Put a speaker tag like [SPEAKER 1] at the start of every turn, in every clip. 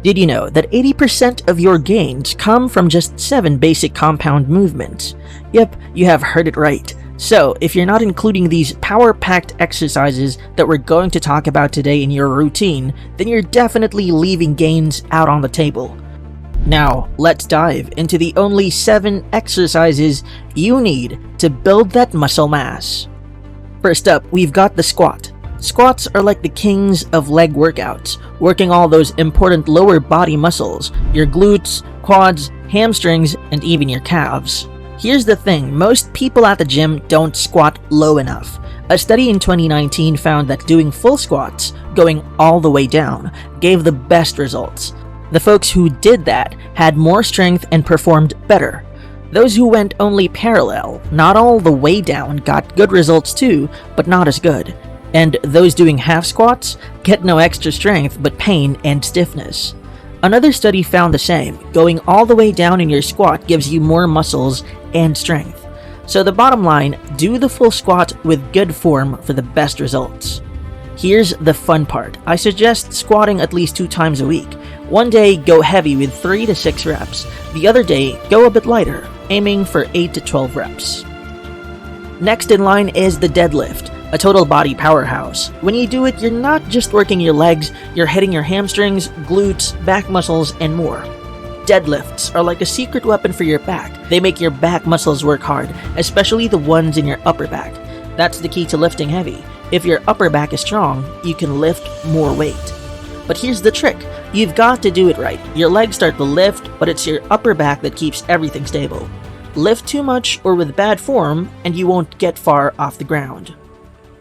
[SPEAKER 1] Did you know that 80% of your gains come from just 7 basic compound movements? Yep, you have heard it right. So, if you're not including these power-packed exercises that we're going to talk about today in your routine, then you're definitely leaving gains out on the table. Now, let's dive into the only 7 exercises you need to build that muscle mass. First up, we've got the squat. Squats are like the kings of leg workouts, working all those important lower body muscles, your glutes, quads, hamstrings, and even your calves. Here's the thing, most people at the gym don't squat low enough. A study in 2019 found that doing full squats, going all the way down, gave the best results. The folks who did that had more strength and performed better. Those who went only parallel, not all the way down, got good results too, but not as good. And those doing half squats get no extra strength but pain and stiffness. Another study found the same. Going all the way down in your squat gives you more muscles and strength. So the bottom line, do the full squat with good form for the best results. Here's the fun part. I suggest squatting at least 2 times a week. One day, go heavy with 3 to 6 reps. The other day, go a bit lighter, aiming for 8 to 12 reps. Next in line is the deadlift, a total body powerhouse. When you do it, you're not just working your legs, you're hitting your hamstrings, glutes, back muscles, and more. Deadlifts are like a secret weapon for your back. They make your back muscles work hard, especially the ones in your upper back. That's the key to lifting heavy. If your upper back is strong, you can lift more weight. But here's the trick. You've got to do it right. Your legs start to lift, but it's your upper back that keeps everything stable. Lift too much or with bad form, and you won't get far off the ground.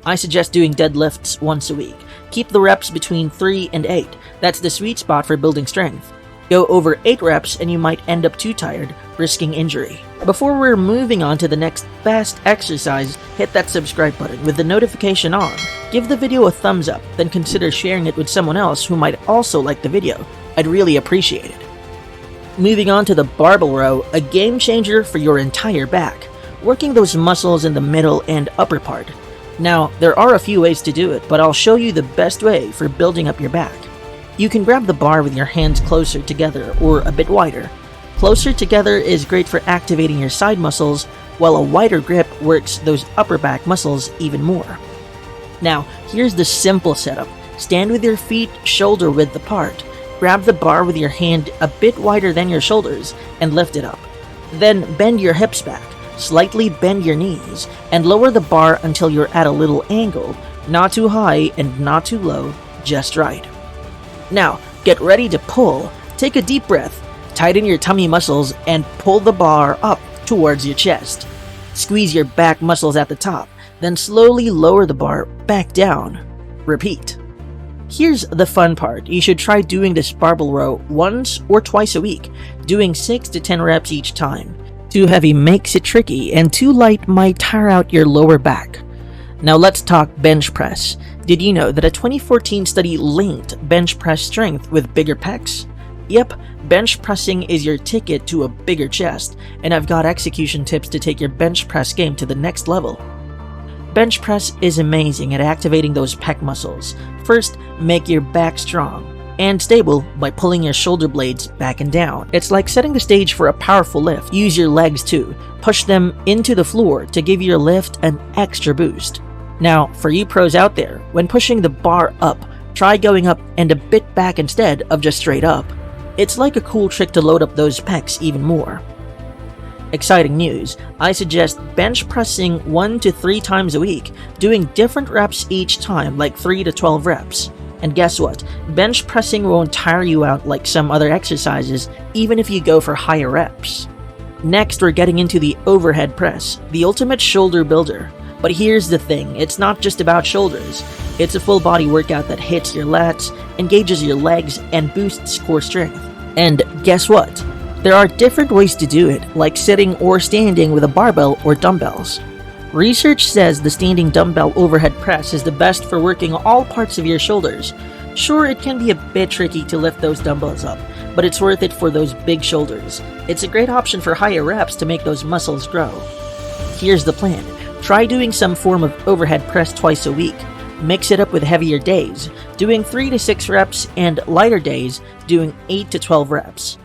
[SPEAKER 1] I suggest doing deadlifts once a week. Keep the reps between 3 and 8. That's the sweet spot for building strength. Go over 8 reps and you might end up too tired, risking injury. Before we're moving on to the next best exercise, hit that subscribe button with the notification on. Give the video a thumbs up, then consider sharing it with someone else who might also like the video. I'd really appreciate it. Moving on to the Barble Row, a game changer for your entire back. Working those muscles in the middle and upper part. Now, there are a few ways to do it, but I'll show you the best way for building up your back. You can grab the bar with your hands closer together or a bit wider. Closer together is great for activating your side muscles, while a wider grip works those upper back muscles even more. Now, here's the simple setup. Stand with your feet shoulder width apart. Grab the bar with your hand a bit wider than your shoulders and lift it up. Then bend your hips back. Slightly bend your knees and lower the bar until you're at a little angle, not too high and not too low, just right. Now, get ready to pull. Take a deep breath, tighten your tummy muscles, and pull the bar up towards your chest. Squeeze your back muscles at the top, then slowly lower the bar back down. Repeat. Here's the fun part. You should try doing this Barble Row once or twice a week, doing 6 to 10 reps each time. Too heavy makes it tricky, and too light might tire out your lower back. Now let's talk bench press. Did you know that a 2014 study linked bench press strength with bigger pecs? Yep, bench pressing is your ticket to a bigger chest, and I've got execution tips to take your bench press game to the next level. Bench press is amazing at activating those pec muscles. First, make your back strong and stable by pulling your shoulder blades back and down. It's like setting the stage for a powerful lift. Use your legs too. Push them into the floor to give your lift an extra boost. Now, for you pros out there, when pushing the bar up, try going up and a bit back instead of just straight up. It's like a cool trick to load up those pecs even more. Exciting news. I suggest bench pressing 1 to 3 times a week, doing different reps each time, like 3 to 12 reps. And guess what? Bench pressing won't tire you out like some other exercises, even if you go for higher reps. Next, we're getting into the overhead press, the ultimate shoulder builder. But here's the thing, it's not just about shoulders. It's a full body workout that hits your lats, engages your legs, and boosts core strength. And guess what? There are different ways to do it, like sitting or standing with a barbell or dumbbells. Research says the standing dumbbell overhead press is the best for working all parts of your shoulders. Sure, it can be a bit tricky to lift those dumbbells up, but it's worth it for those big shoulders. It's a great option for higher reps to make those muscles grow. Here's the plan. Try doing some form of overhead press twice a week. mix it up with heavier days, doing 3 to 6 reps, and lighter days, doing 8 to 12 reps.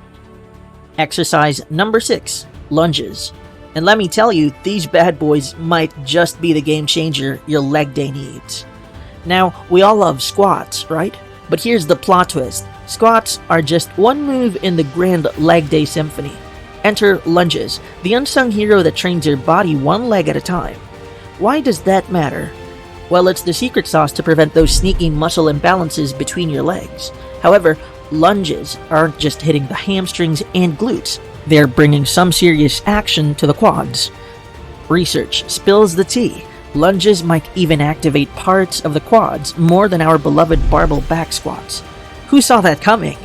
[SPEAKER 1] Exercise number 6, lunges. And let me tell you, these bad boys might just be the game changer your leg day needs. Now, we all love squats, right? But here's the plot twist. Squats are just one move in the grand leg day symphony. Enter lunges, the unsung hero that trains your body one leg at a time. Why does that matter? Well, it's the secret sauce to prevent those sneaking muscle imbalances between your legs. However, lunges aren't just hitting the hamstrings and glutes. They're bringing some serious action to the quads. Research spills the tea. Lunges might even activate parts of the quads more than our beloved barbell back squats. Who saw that coming?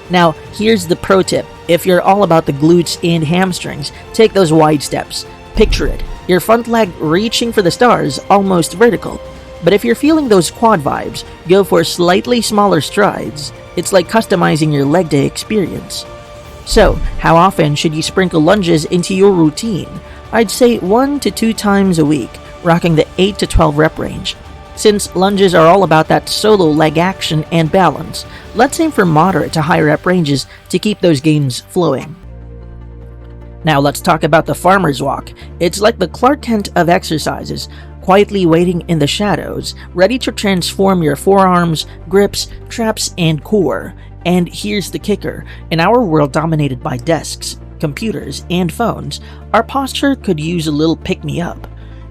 [SPEAKER 1] Now, here's the pro tip. If you're all about the glutes and hamstrings, take those wide steps. Picture it, your front leg reaching for the stars, almost vertical. But if you're feeling those quad vibes, go for slightly smaller strides. It's like customizing your leg day experience. So, how often should you sprinkle lunges into your routine? I'd say 1 to 2 times a week, rocking the 8 to 12 rep range. Since lunges are all about that solo leg action and balance, let's aim for moderate to high rep ranges to keep those gains flowing. Now let's talk about the farmer's walk. It's like the Clark Kent of exercises, quietly waiting in the shadows, ready to transform your forearms, grips, traps, and core. And here's the kicker. In our world dominated by desks, computers, and phones, our posture could use a little pick-me-up.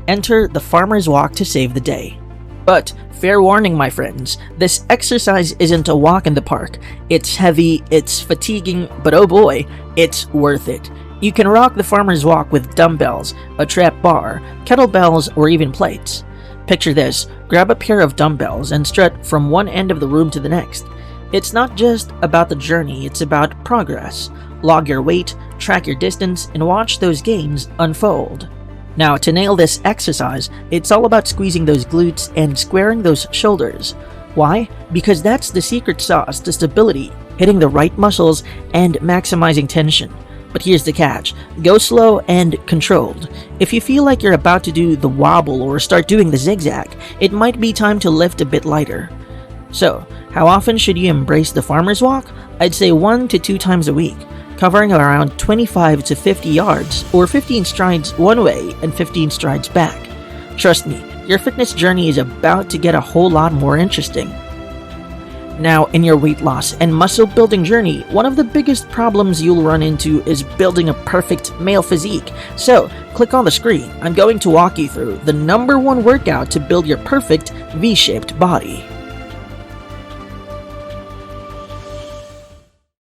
[SPEAKER 1] Enter the farmer's walk to save the day. But fair warning, my friends, this exercise isn't a walk in the park. It's heavy, it's fatiguing, but oh boy, it's worth it. You can rock the farmer's walk with dumbbells, a trap bar, kettlebells, or even plates. Picture this, grab a pair of dumbbells and strut from one end of the room to the next. It's not just about the journey, it's about progress. Log your weight, track your distance, and watch those gains unfold. Now, to nail this exercise, it's all about squeezing those glutes and squaring those shoulders. Why? Because that's the secret sauce to stability, hitting the right muscles and maximizing tension. But here's the catch. Go slow and controlled. If you feel like you're about to do the wobble or start doing the zigzag, it might be time to lift a bit lighter. So, how often should you embrace the farmer's walk? I'd say 1 to 2 times a week, covering around 25 to 50 yards, or 15 strides one way and 15 strides back. Trust me, your fitness journey is about to get a whole lot more interesting. Now, in your weight loss and muscle building journey, one of the biggest problems you'll run into is building a perfect male physique. So, click on the screen. I'm going to walk you through the #1 workout to build your perfect V-shaped body.